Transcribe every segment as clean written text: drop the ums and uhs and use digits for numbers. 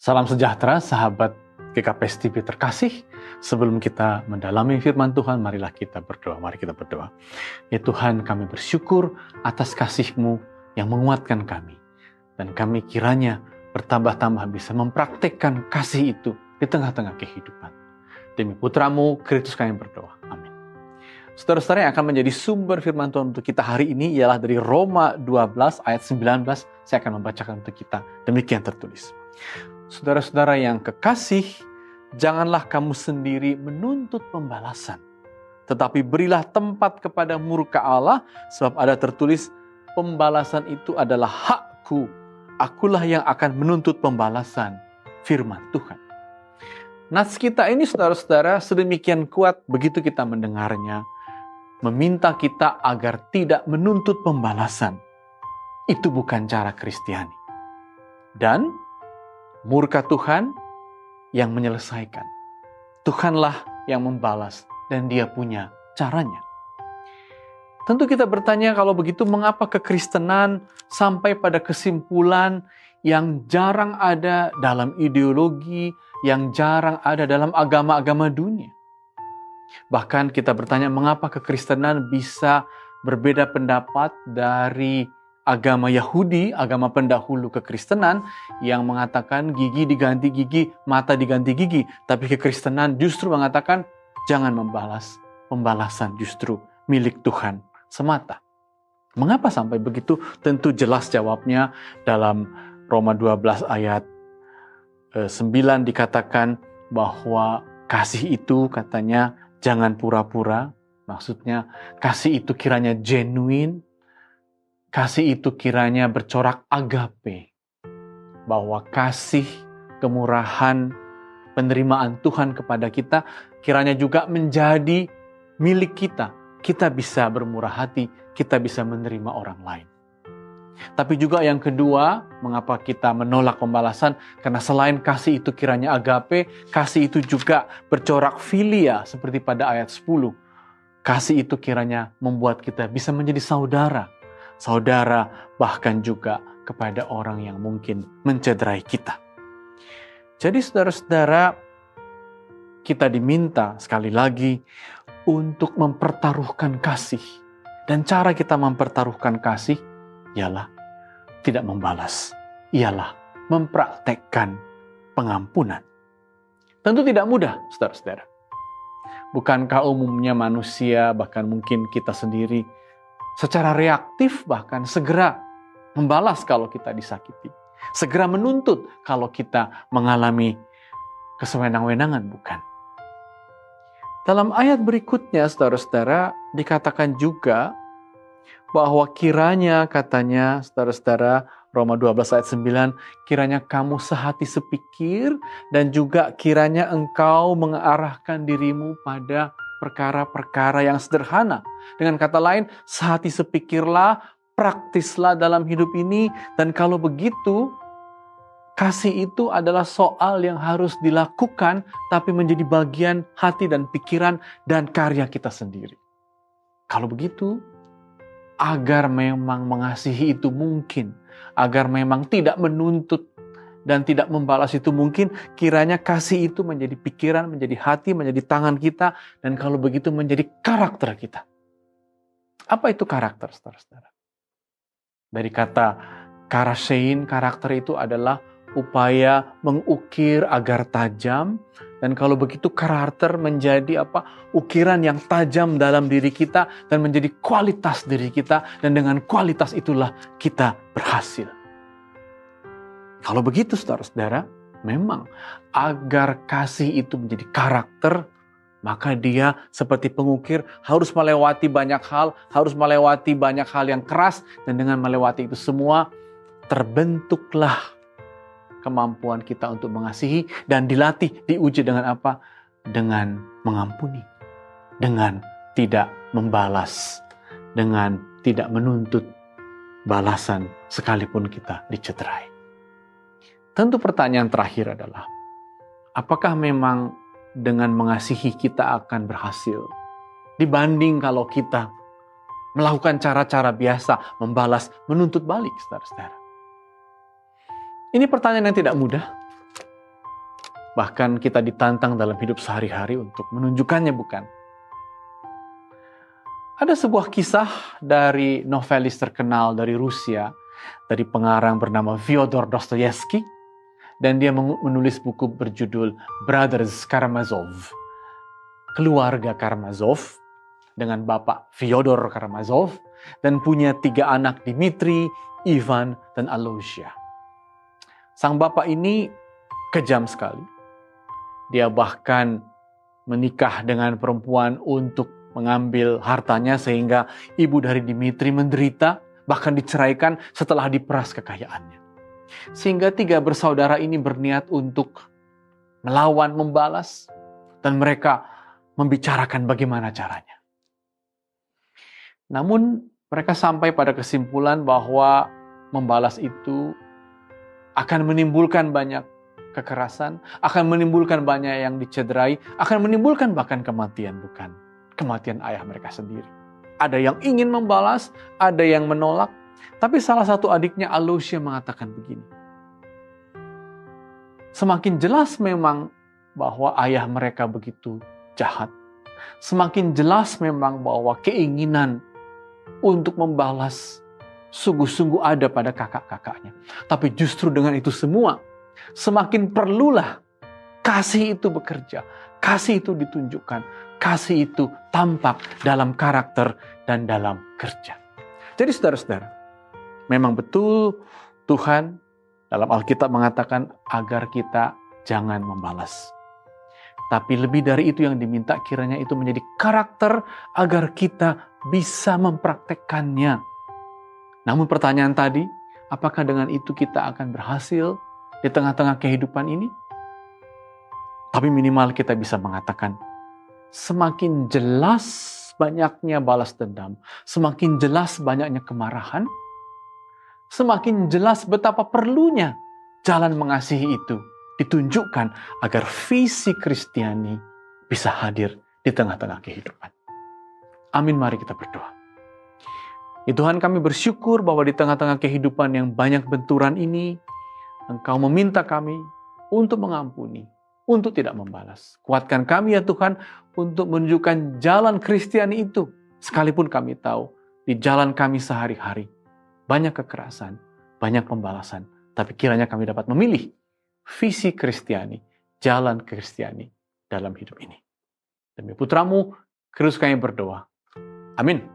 Salam sejahtera sahabat GKPS TV terkasih. Sebelum kita mendalami firman Tuhan, marilah kita berdoa. Mari kita berdoa. Ya Tuhan, kami bersyukur atas kasih-Mu yang menguatkan kami. Dan kami kiranya bertambah-tambah bisa mempraktekkan kasih itu di tengah-tengah kehidupan. Demi Putra-Mu, Kristus kami berdoa. Amin. Saudara-saudara, yang akan menjadi sumber firman Tuhan untuk kita hari ini ialah dari Roma 12 ayat 19. Saya akan membacakan untuk kita. Demikian tertulis. Saudara-saudara yang kekasih, janganlah kamu sendiri menuntut pembalasan, tetapi berilah tempat kepada murka Allah, sebab ada tertulis, pembalasan itu adalah hakku, akulah yang akan menuntut pembalasan, firman Tuhan. Nats kita ini, saudara-saudara, sedemikian kuat begitu kita mendengarnya, meminta kita agar tidak menuntut pembalasan. Itu bukan cara Kristiani. Dan murka Tuhan yang menyelesaikan. Tuhanlah yang membalas dan Dia punya caranya. Tentu kita bertanya, kalau begitu mengapa kekristenan sampai pada kesimpulan yang jarang ada dalam ideologi, yang jarang ada dalam agama-agama dunia? Bahkan kita bertanya, mengapa kekristenan bisa berbeda pendapat dari agama Yahudi, agama pendahulu kekristenan yang mengatakan gigi diganti gigi, mata diganti gigi. Tapi kekristenan justru mengatakan jangan membalas, pembalasan justru milik Tuhan semata. Mengapa sampai begitu? Tentu jelas jawabnya dalam Roma 12 ayat 9 dikatakan bahwa kasih itu katanya jangan pura-pura. Maksudnya kasih itu kiranya genuine. Kasih itu kiranya bercorak agape, bahwa kasih, kemurahan, penerimaan Tuhan kepada kita kiranya juga menjadi milik kita. Kita bisa bermurah hati, kita bisa menerima orang lain. Tapi juga yang kedua, mengapa kita menolak pembalasan? Karena selain kasih itu kiranya agape, kasih itu juga bercorak filia seperti pada ayat 10. Kasih itu kiranya membuat kita bisa menjadi saudara, bahkan juga kepada orang yang mungkin mencederai kita. Jadi saudara-saudara, kita diminta sekali lagi untuk mempertaruhkan kasih. Dan cara kita mempertaruhkan kasih ialah tidak membalas, ialah mempraktekkan pengampunan. Tentu tidak mudah, saudara-saudara. Bukankah umumnya manusia, bahkan mungkin kita sendiri, secara reaktif bahkan segera membalas kalau kita disakiti. Segera menuntut kalau kita mengalami kesewenang-wenangan, bukan? Dalam ayat berikutnya, saudara-saudara, dikatakan juga bahwa kiranya, katanya, saudara-saudara, Roma 12 ayat 9, kiranya kamu sehati sepikir dan juga kiranya engkau mengarahkan dirimu pada perkara-perkara yang sederhana. Dengan kata lain, sehati sepikirlah, praktislah dalam hidup ini, dan kalau begitu, kasih itu adalah soal yang harus dilakukan, tapi menjadi bagian hati dan pikiran dan karya kita sendiri. Kalau begitu, agar memang mengasihi itu mungkin, agar memang tidak menuntut dan tidak membalas itu mungkin, kiranya kasih itu menjadi pikiran, menjadi hati, menjadi tangan kita, dan kalau begitu menjadi karakter kita. Apa itu karakter, saudara-saudara? Dari kata karasein, karakter itu adalah upaya mengukir agar tajam, dan kalau begitu karakter menjadi ukiran yang tajam dalam diri kita, dan menjadi kualitas diri kita, dan dengan kualitas itulah kita berhasil. Kalau begitu saudara-saudara, memang agar kasih itu menjadi karakter, maka dia seperti pengukir harus melewati banyak hal, harus melewati banyak hal yang keras, dan dengan melewati itu semua, terbentuklah kemampuan kita untuk mengasihi, dan dilatih, diuji dengan apa? Dengan mengampuni, dengan tidak membalas, dengan tidak menuntut balasan sekalipun kita dicederai. Tentu pertanyaan terakhir adalah, apakah memang dengan mengasihi kita akan berhasil? Dibanding kalau kita melakukan cara-cara biasa, membalas, menuntut balik, saudara-saudara. Ini pertanyaan yang tidak mudah. Bahkan kita ditantang dalam hidup sehari-hari untuk menunjukkannya, bukan? Ada sebuah kisah dari novelis terkenal dari Rusia, dari pengarang bernama Fyodor Dostoyevsky, dan dia menulis buku berjudul Brothers Karamazov, keluarga Karamazov, dengan bapak Fyodor Karamazov, dan punya 3 anak, Dmitri, Ivan, dan Aloysia. Sang bapak ini kejam sekali. Dia bahkan menikah dengan perempuan untuk mengambil hartanya sehingga ibu dari Dmitri menderita, bahkan diceraikan setelah diperas kekayaannya. Sehingga 3 bersaudara ini berniat untuk melawan, membalas, dan mereka membicarakan bagaimana caranya. Namun mereka sampai pada kesimpulan bahwa membalas itu akan menimbulkan banyak kekerasan, akan menimbulkan banyak yang dicederai, akan menimbulkan bahkan kematian, bukan kematian ayah mereka sendiri. Ada yang ingin membalas, ada yang menolak, tapi salah satu adiknya, Aloysia, mengatakan begini. Semakin jelas memang bahwa ayah mereka begitu jahat. Semakin jelas memang bahwa keinginan untuk membalas sungguh-sungguh ada pada kakak-kakaknya. Tapi justru dengan itu semua, semakin perlulah kasih itu bekerja, kasih itu ditunjukkan, kasih itu tampak dalam karakter dan dalam kerja. Jadi saudara-saudara, memang betul Tuhan dalam Alkitab mengatakan agar kita jangan membalas. Tapi lebih dari itu yang diminta, kiranya itu menjadi karakter agar kita bisa mempraktekkannya. Namun pertanyaan tadi, apakah dengan itu kita akan berhasil di tengah-tengah kehidupan ini? Tapi minimal kita bisa mengatakan, semakin jelas banyaknya balas dendam, semakin jelas banyaknya kemarahan, semakin jelas betapa perlunya jalan mengasihi itu ditunjukkan agar visi Kristiani bisa hadir di tengah-tengah kehidupan. Amin, mari kita berdoa. Ya Tuhan, kami bersyukur bahwa di tengah-tengah kehidupan yang banyak benturan ini, Engkau meminta kami untuk mengampuni, untuk tidak membalas. Kuatkan kami ya Tuhan untuk menunjukkan jalan Kristiani itu. Sekalipun kami tahu di jalan kami sehari-hari banyak kekerasan, banyak pembalasan. Tapi kiranya kami dapat memilih visi Kristiani, jalan Kristiani dalam hidup ini. Demi putramu, Kristus kami berdoa. Amin.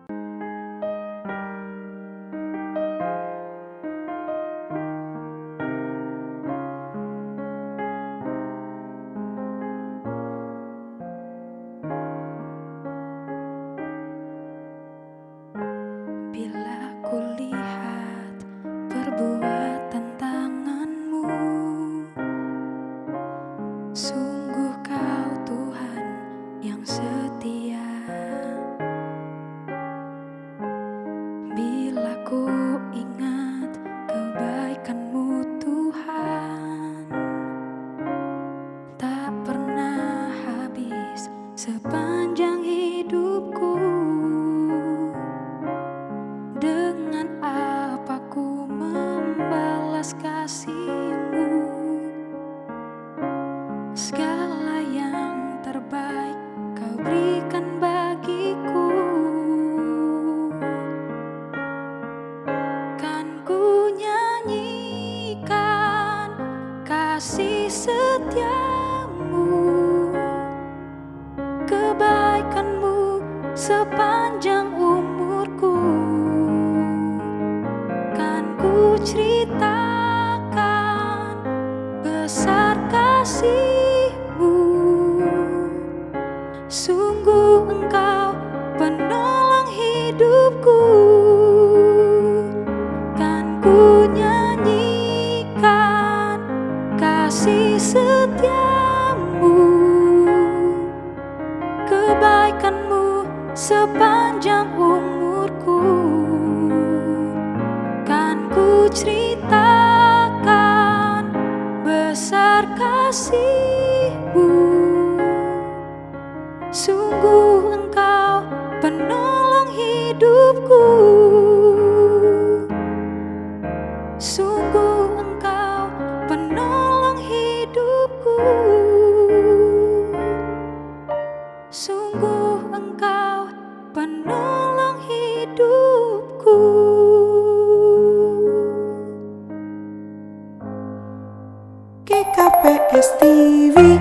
Sepanjang hidupku, dengan apa ku membalas kasih-Mu? Segala yang terbaik Kau berikan bagiku. Kan ku nyanyikan kasih setia-Mu, kebaikan-Mu sepanjang umurku. Kan ku ceritakan besar kasih-Mu. Sungguh Engkau penolong hidupku. Kan ku nyanyikan kasih setia-Mu, kebaikan-Mu sepanjang umurku. Kan ku ceritakan besar kasih-Mu. Sungguh Engkau penolong hidupku. Sungguh Engkau penolong hidupku. Sungguh Engkau penolong hidupku. GKPS TV.